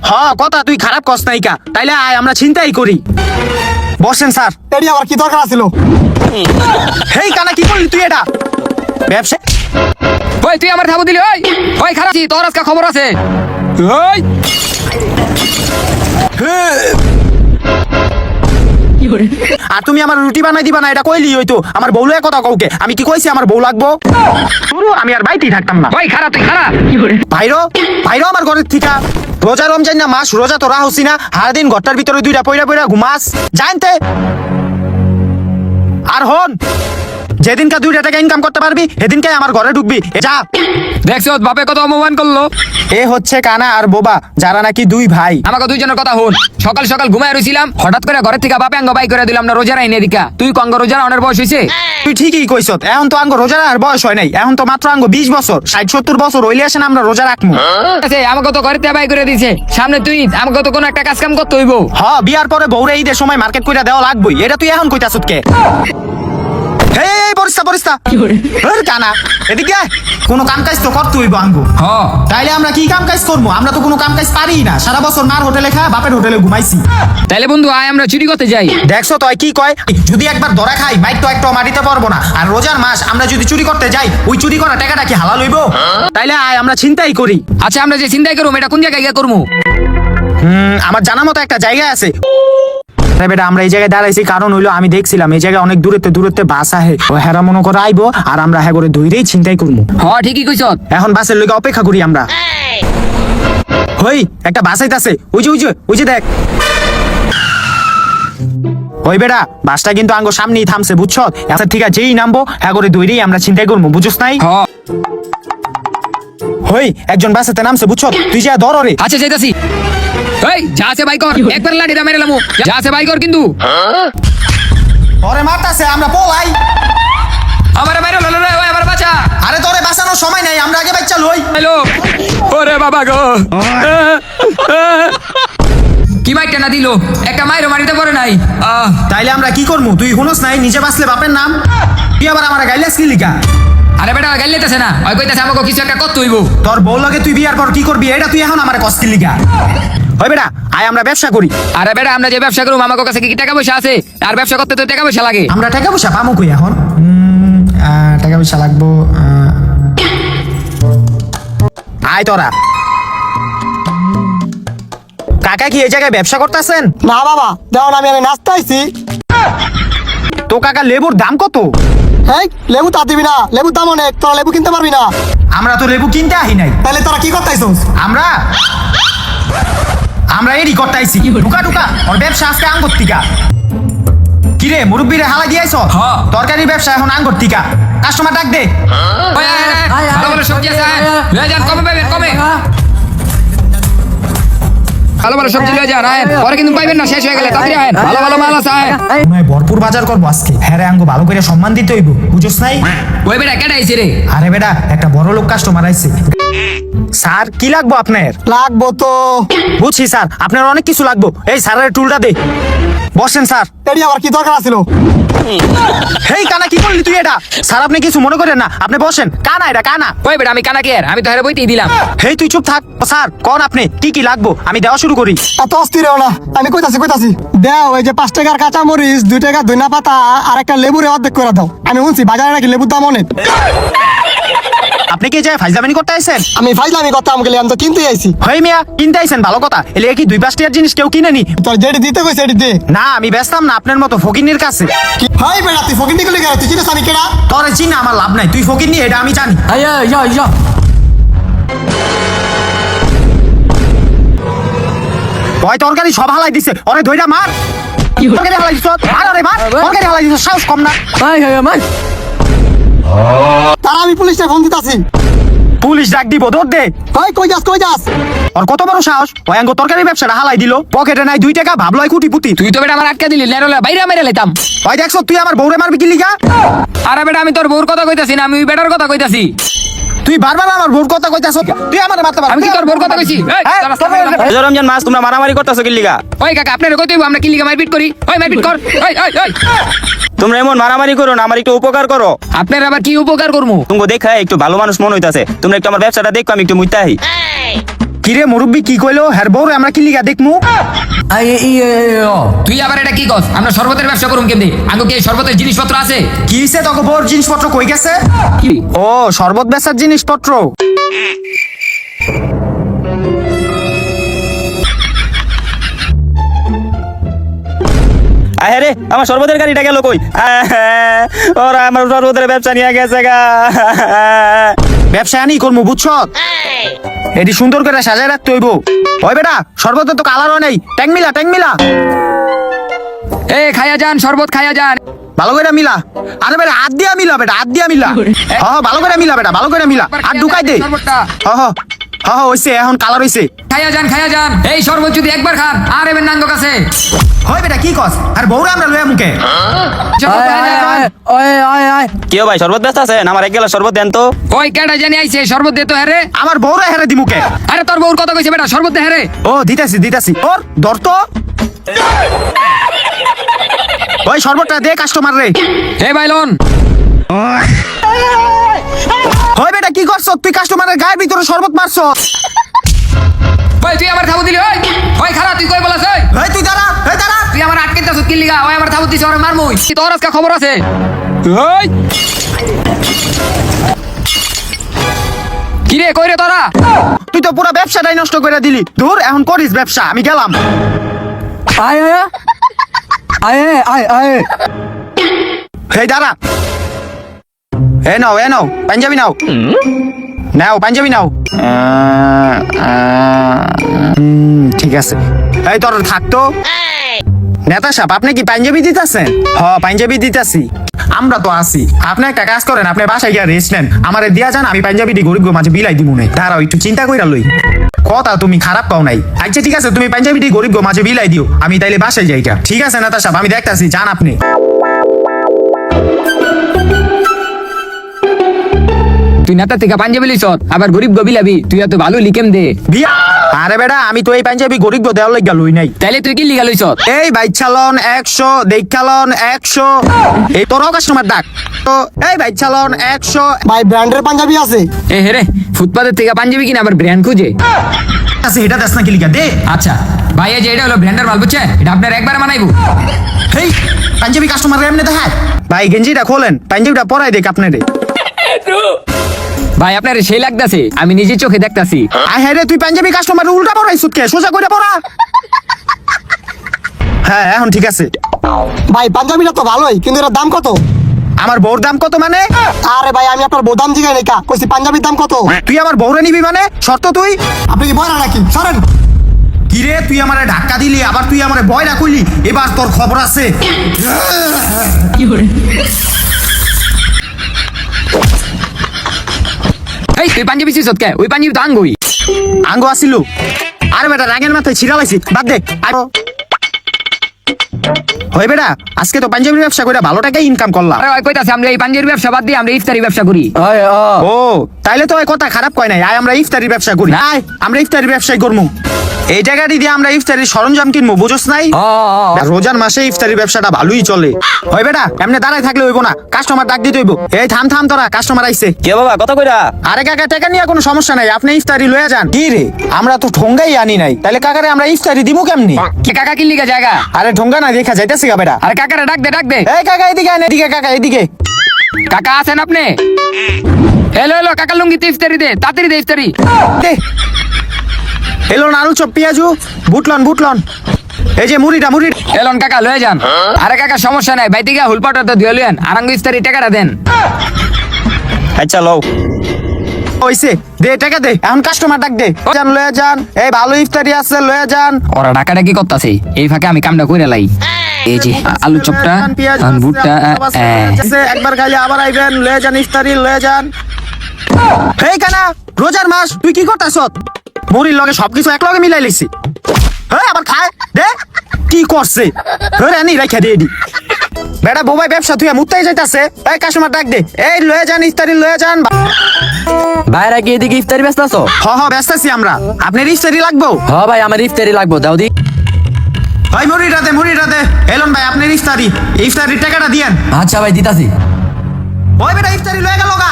হ্যাঁ কথা তুই খারাপ কস নাইকা, তাইলে আয় আমরা চিন্তাই করি। বসেন স্যার। এডি আবার কি দরকার ছিল? হেই কানা কি করলি তুই এটা? ব্যবসা ওই তুই আমার থাবো দিলি, ওই ওই খারাপ তোর আজকে খবর আছে। ওই আর তুমি আমার রুটি বানাই দিবা না, এটা কইলি হইতো। আমার বউ লয়ে কথা কওকে, আমি কি কইছি আমার বউ লাগবো? শুরু আমি আর বাইতেই থাকতাম না। ওই খারাপ তুই খারাপ। ভাইরো ভাইরো আমার ঘরের থিকা। রোজা রমজান না মাস, রোজা তো রাহসি না, সারাদিন ঘরটার ভিতরে দুইটা পয়রা পয়রা ঘুমাস জানতে। আর হন, যেদিনকা 2 টাকা ইনকাম করতে পারবি সেদিনকে আমার ঘরে ঢুকবি। যা। দেখছো বাপে কত অপমান করলো। এ হচ্ছে কানা আর বোবা, যারা নাকি 2 ভাই। আমাকে দুইজনের কথা হল। সকাল সকাল ঘুমায় রইছিলাম, হঠাৎ করে ঘরের থেকে বাপে আঙ্গ বাই করে দিলাম না রোজার আইনে দিকা। তুই কঙ্গ রোজার অনের বয়স হইছে? তুই ঠিকই কইছত, এখন তো আঙ্গ রোজা আর বয়স হয় নাই, এখন তো মাত্র আঙ্গ 20 বছর। 60-70 বছর হইলে আসেন আমরা রোজা রাখবো। আমাকে তো ঘরের থেকে বাই করে দিছে, সামনে তুই আমাকে তো কোনো একটা কাজ কাম করতে হইব। হ্যাঁ, বিয়ার পরে বউরে ঈদের সময় মার্কেট কইরা দেওয়া লাগবই, এটা তুই এখন কইতাছত কে? এই বরিস্তা বরিস্তা কানা এদিকে আয়। কোনো কাম কাজ তো করতে হইব আঙ্গু। হ্যাঁ তাইলে আমরা কি কাম কাজ করবো? আমরা তো কোনো কাম কাজ পারি না, সারা বছর মার হোটেলে খা, বাপের হোটেলে ঘুমাইছি। তাইলে বন্ধু আয় আমরা চুরি করতে যাই। দেখছো তো কি কয়, যদি একবার ধরা খাই বাইক তো একটা মাটিতে পারবো না। আর রোজার মাস আমরা যদি চুরি করতে যাই, ওই চুরি করা টাকাটা কি হালাল হইব? তাইলে আয় আমরা চিন্তাই করি। আচ্ছা আমরা যে চিন্তাই করবো এটা কোন জায়গায় গিয়ে করবো? আমার জানা মতো একটা জায়গা আছে। বেটা আমরা এই জায়গায় দাঁড়াইছি কারণ হইলো আমি দেখছিলাম এই জায়গায় অনেক দূরত্বে বাস আহে, ও হেরা মনে করে আইবো আর আমরা হ্যাঁ করে ধইরেই চিন্তাই করবো। হ্যাঁ ঠিকই কইছ। এখন বাসের লইগা অপেক্ষা করি আমরা। হই একটা বাস আইতাছে, ওই যে দেখ। ওই বেটা বাসটা কিন্তু আঙ্গো সামনেই থামছে, বুঝছ? আচ্ছা ঠিক আছে, যেই নামবো হ্যাঁ করে ধইরেই আমরা চিন্তাই করবো, বুঝছ নাই? হ্যাঁ হই একজন বাসেতে নামছে, বুঝছ? তুই যা ধর রে। আচ্ছা যাইতাছি। এই যা আছে বাই কর, একবার লাঠি দা মেরে লামু। যা আছে বাই কর কিন্তু। ওরে মারতাছে, আমরা পলাই। আমারে বাইরে ললো রে, ওই আমার বাঁচা। আরে তোরে বাঁচানোর সময় নাই, আমরা আগে বাচ্চা লই। হ্যালো ওরে বাবা গো, কি মাইরটা না দিল, একটা মাইরও মারিতে পারে নাই। তাইলে আমরা কি করবো? তুই শুনোস নাই নিজে বাঁচলে বাপের নাম, তুই আবার আমার গাইলাস কি লিখা? আরে বেটা গাইলেতেছে না, ওই কইতাছে আমাকে কিছু একটা করতে হইব। তোর বউ লাগে তুই বিয়ার পর কি করবি, এটা তুই এখন আমার কষ্ট লিখা? ওই বেটা আয় আমরা ব্যবসা করি। আরে বেটা আমরা যে ব্যবসা করবো আমাকে কাছে কি টাকা পয়সা আছে? আর ব্যবসা করতে তো টাকা পয়সা লাগে। আমরা টাকা পয়সা পামু কই এখন? টাকা পয়সা লাগবো। আয় তোরা। কাকা কি এই জায়গায় ব্যবসা করতেছেন? না বাবা, দেখো না আমি নাস্তা আইছি। তো কাকা লেবুর দাম কত? হ্যাঁ লেবু তা দিবি না, লেবুর দাম অনেক, তোরা লেবু কিনতে পারবি না। আমরা তো লেবু কিনতে আহি নাই। তাহলে তোরা কি করতে আইছস? আমরা এরই করতে আইছি। ঢুকা ওর ব্যবসা আজকে আঙ্গুর টিকা। কিরে মুরব্বিরে হালা দিয়েছ? হ্যাঁ। তরকারি ব্যবসা এখন আঙ্গুর টিকা। কাস্টমার ডাক দে। ওই, ভালো ভালো সবজি আছে, লয়ে যান, কমে পাইবেন, কমে। ভালো ভালো সবজি লয়ে যান, আয়েন। পরে কিন্তু পাইবেন না, শেষ হয়ে গেলে তাড়াতাড়ি আয়েন। ভালো ভালো মাল আছে, আয়েন। নয় ভরপুর বাজার করবো আজকে। হ্যাঁ রে আঙ্গু ভালো করে সম্মান দিতে হইব, বুঝছ নাই? ওই বেটা কেডা আইছে রে? আরে বেটা একটা বড় লোক কাস্টমার আইছে। স্যার কি লাগবো আপনার? লাগবো তো। বুঝছি স্যার, আপনার অনেক কিছু লাগবো। এই স্যারের টুলটা দে। বসেন স্যার। এডি আবার কি দরকার ছিল? হেই কানা কি করলি তুই এটা? স্যার আপনি কিছু মনে করেন না, আপনি বসেন। কানা এটা কানা। ওই বেটা আমি কানা কে আর? আমি তো হেরে বইতেই দিলাম। হেই তুই চুপ থাক। স্যার কোন আপনি কি লাগবো আমি দেওয়া শুরু করি। এত অস্থির হও না, আমি কইতাছি। দেও এই যে 5 টাকার কাঁচা মরিচ, 2 টাকা ধনিয়া পাতা আর একটা লেবুরে অর্ধেক করে দাও। আমি শুনছি বাজারে নাকি লেবুর দাম অনেক। আপনি কি যায় ফাইজলামি করতে আইছেন? আমি ফাইজলামি করতাম গেলে, আমি তো কিনতে আইছি। হই মিয়া কিনতে আইছেন ভালো কথা, এলে কি 2-5 টাকার জিনিস কেউ কিনে নি? তোর যেটি দিতে কইছে এটি দে। না আমি বেচতাম না আপনার মতো ফকিন্নির কাছে। কি হাই বেটা, তুই ফকির নিকলি গেল, তুই চিনিস আমি কেডা? তোরে চিনা আমার লাভ নাই, তুই ফকিন্নি এটা আমি জানি। ওই তরকারি সব হালাই দিছে, ওরে ধইরা মার। তরকারি হালাই দিছ, মার ওরে মার। তরকারি হালাই দিছ, সাহস কম না। তারা আমি পুলিশে ফোন দিতাছি। পুলিশ ডাক দিব, দৌড় দে। ভাই কই যাস? ওর কত বড় সাহস, ওই আঙ্গ তরকারি ব্যবসাটা হালাই দিল। পকেটে নাই 2 টাকা, ভাবলো কুটিপুতি। তুই তো বেটা আমার আটকা দিলি, নেরলে বাইরে মেরে লাইতাম। ওই দেখছো তুই আমার বউরে মারবি কি লিগা? আরে বেটা আমি তোর বউর কথা কইতাছি না, আমি ওই বেটার কথা কইতাছি। তুই বারবার আমার বউর কথা কইতাছ, তুই আমার মারতে পারবি? আমি কি তোর বউর কথা কইছি? রমজান মাস তোমরা মারামারি করতেছো কি লিগা? ওই কাকা আপনার কইতে আমরা কি লিগা মারপিট করি? ওই মারপিট কর। ওই তোমরা এমন মারামারি করো না, আমার একটু উপকার করো। আপনার আবার কি উপকার করবো? তুমি দেখা একটু ভালো মানুষ মনে হইতাছে, তোমরা একটু আমার ব্যবসাটা দেখো, আমি একটু মুইতাহি। কিরে মুরব্বি কি কইলো হ্যার বউরে আমরা কি লিগা দেখমু? তুই আবার এটা কি কস? আমরা শরবতের ব্যবসা করুম কেমনে? আঙ্গো কি এই শরবতের জিনিসপত্র আছে? কি হইছে তোকে বউর জিনিসপত্র কই গেছে? কি? ও শরবত বেচার জিনিসপত্র। আহে রে আমার শরবতের গাড়িটা গেল কই? ওরা আমার শরবতের ব্যবসা নিয়ে গেছে গা। ব্যবসা আনি করমু বুঝছ? এটি সুন্দর করে সাজায় রাখতে হইব। ওই বেটা শরবতের তো কালারও নেই, ট্যাং মিলা এ খাইয়া যান, শরবত খাইয়া যান। ভালো করে মিলা। আরে বেটা হাত দিয়া মিলা, বেটা হাত দিয়া মিলা। ভালো করে মিলা বেটা, ভালো করে মিলা। আর ঢুকাই দে। শরবতটা হইছে এখন কালার হইছে। খাইয়া যান। এই শরবত যদি একবার খান আর এবেন নাঙ্গো কাছে। হয় বেটা কি কস? আর বউরে আমরা লইয়া মুখে। শরবত খাইয়া যান। কেউ ভাই শরবত ব্যস্ত আছেন? আমার এক গেলা শরবত দেন তো। ওই কেডা জানি আইছে, শরবত দে তো হ্যারে। আমার বউরে হেরে দি মুখে। আরে তোর বউর কথা কইছে বেটা, শরবত দে হ্যারে। ও দিতাছি ওর ধর তো। ওই শরবতটা দে কাস্টমার রে। এ ভাইলন, হয় বেটা কি করছ? তুই কাস্টমারের গায়ের ভিতরে শরবত মারছ। ওই তুই আমার থাবু দিলি। ওই খারা তুই কই বলাস? এই তুই দাঁড়া। তুই আমার আটকেতাছ কি লিগা? ওই আমার থাবু দিছ, ওরে মারমুই। কি তোর আজকে খবর আছে? ওই কিরে কই রে তোরা? তুই তো পুরো ব্যবসাটাই নষ্ট করে দিলি। দূর এখন করিস ব্যবসা, আমি গেলাম। এই দাঁড়া। এ নাও পাঞ্জাবি নাও। পাঞ্জাবি নাও। ঠিক আছে। এই তোর থাকতো নেতা সাহেব, আপনি কি পাঞ্জাবি দিতেছেন? পাঞ্জাবি দিতেছি। আমরা তো আছি। আপনি একটা কাজ করেন, আপনি বাসায় গিয়ে রেস্ট নেন, আমারে দিয়া যান, আমি পাঞ্জাবিটি গরিব মাঝে বিলাই দিব না। দাঁড়াও একটু চিন্তা কইরা লই। কথা তুমি খারাপ পাও নাই। আচ্ছা ঠিক আছে, তুমি পাঞ্জাবিটি গরিব মাঝে বিলাই দিও, আমি তাইলে বাসায় যাইটা। ঠিক আছে নেতা সাহেব, আমি দেখতাছি, যান আপনি। তুই নেতা থেকে পাঞ্জাবি লিছ, আবার গরিব গবিলাবি। তুই এত ভালো লিকেম দে বিয়া। আরে বেটা আমি তো এই পাঞ্জাবি গরিব দেওয়ার লাগিয়া লই নাই। তাইলে তুই কি লিগা লইছ? এই বাইচালন 100, দেখালন 100। এই তোরও কাস্টমার ডাক তো। এই বাইচালন 100। ভাই ব্র্যান্ডের পাঞ্জাবি আছে? এ হেরে, ফুটপাতের থেকে পাঞ্জাবি কিনা আবার ব্র্যান্ড খুঁজে। আছে এটা দেখ না কি লিখা দে। আচ্ছা ভাই, এই যে এটা হলো ব্র্যান্ডের মাল, বুঝছেন? এটা আপনার একবার বানাইবো। এই পাঞ্জাবি কাস্টমার এমনি দেখায়। ভাই গেঞ্জিটা খোলেন, পাঞ্জাবিটা পরাই দেখ আপনারে। ভাই আপনার সেই লাগতাছে, আমি নিজে চোখে দেখতাছি। হ্যাঁ রে, তুই পাঞ্জাবি কাস্টমার উল্টা পরাই সুটকে, সোজা করে পরা। হ্যাঁ এখন ঠিক আছে। ভাই পাঞ্জাবিটা তো ভালোই, কিন্তু এর দাম কত? আমার বউর দাম কত মানে? আরে ভাই আমি আপনার বোদাম জিগাই নাই কা, কইছি পাঞ্জাবির দাম কত? তুই আমার বউরে নিবি মানে? শর্ত তুই? আপনি কি বয়রা নাকি? সরেন। কিরে তুই আমারে ধাক্কা দিলি, আবার তুই আমারে বয়রা কইলি। এবার তোর খবর আছে। এই তুই পাঞ্জাবি ছিস কে? ওই পাঞ্জাবি তো আঙ্গুই। আঙ্গো আসিল। আরে বেটা রাগের মাথায় ছিড়া লাইছি, বাদ দে। হয় বেটা আজকে তো পাঞ্জাবির ব্যবসা করে ভালো টাকা ইনকাম করলাম। আরে ওই কইতাছে আমরা এই পাঞ্জাবির ব্যবসা বাদ দিয়ে আমরা ইফতারি ব্যবসা করি। ও তাইলে তো ওই কথা খারাপ কয় নাই। আয় আমরা ইফতারির ব্যবসা করি। আয় আমরা ইফতারির ব্যবসায় করবো। এই টাকাটি দিয়ে আমরা ইফতারির সরঞ্জাম কিনবো, বুঝছ নাই? রোজার মাসে ইফতারি ব্যবসাটা ভালোই চলে। হয় বেটা এমনি দাঁড়ায় থাকলে হইব না, কাস্টমার ডাক দিতে হইব। এই থাম তোরা, কাস্টমার আইছে। কে বাবা কত কইরা? আরে কাকা টাকা নিয়ে কোনো সমস্যা নাই, আপনি ইফতারি লয়ে যান। কি রে আমরা তো ঠোঙ্গাই আনি নাই, তাহলে কাকারে আমরা ইফতারি দিমু কেমনি? কে কাকা কি লিগা জায়গা? আরে ঠোঙ্গা না দেখা যাইতেছে গা বেটা। আরে কাকারে ডাক দে। এই কাকা এদিকে আন, এদিকে কাকা এদিকে। কাকা আছেন আপনি? এলো কাকা লুঙ্গিতে ইফতারি দে, তাড়াতাড়ি দে ইফতারি। দে। এলো আলু চপ পেঁয়াজু বুটলন। এই যে মুড়িটা। এলন কাকা লয়ে যান। আরে কাকা সমস্যা নাই, বাইতে গিয়া হুলপাটা তো ধুয়ে লইয়েন, আর আঙ্গু ইফতারি টাকাটা দেন। আচ্ছা লও। হইছে দে টাকা দে, এখন কাস্টমার ডাক দে। যান লয়ে যান, এই ভালো ইফতারি আছে লয়ে যান। ওরা ডাকাটা কি করতেছে, এই ফাঁকে আমি কামটা কইরা লাই। এই যে আলু চপটা, আর ভুট্টা, একবার খাইলে আবার আইবেন, লয়ে যান ইফতারি লয়ে যান। এই কানা রোজার মাস তুই কি করতাছ? মুড়ির লগে সবকিছু এক লগে মিলাই লইছি। হ্যাঁ আবার খায় দে। কি করছে রানি রাখা দে এডি। বেটা বোবাই ব্যবসা তুই মুত্তাই যাইতাছে। এই কাস্টমার ডাক দে, এই লয়ে যান ইফতারি লয়ে যান। ভাইরা কি এদিকে ইফতারি ব্যস্ত আছো? ব্যস্ত আছি আমরা। আপনার ইফতারি লাগবো? ভাই আমার ইফতারি লাগবো, দাও দি। ভাই মুড়িটা দে। এলন ভাই আপনার ইফতারির টাকাটা দিয়েন। আচ্ছা ভাই দিতাছি। ওই বেটা ইফতারি লয়ে গেল গা।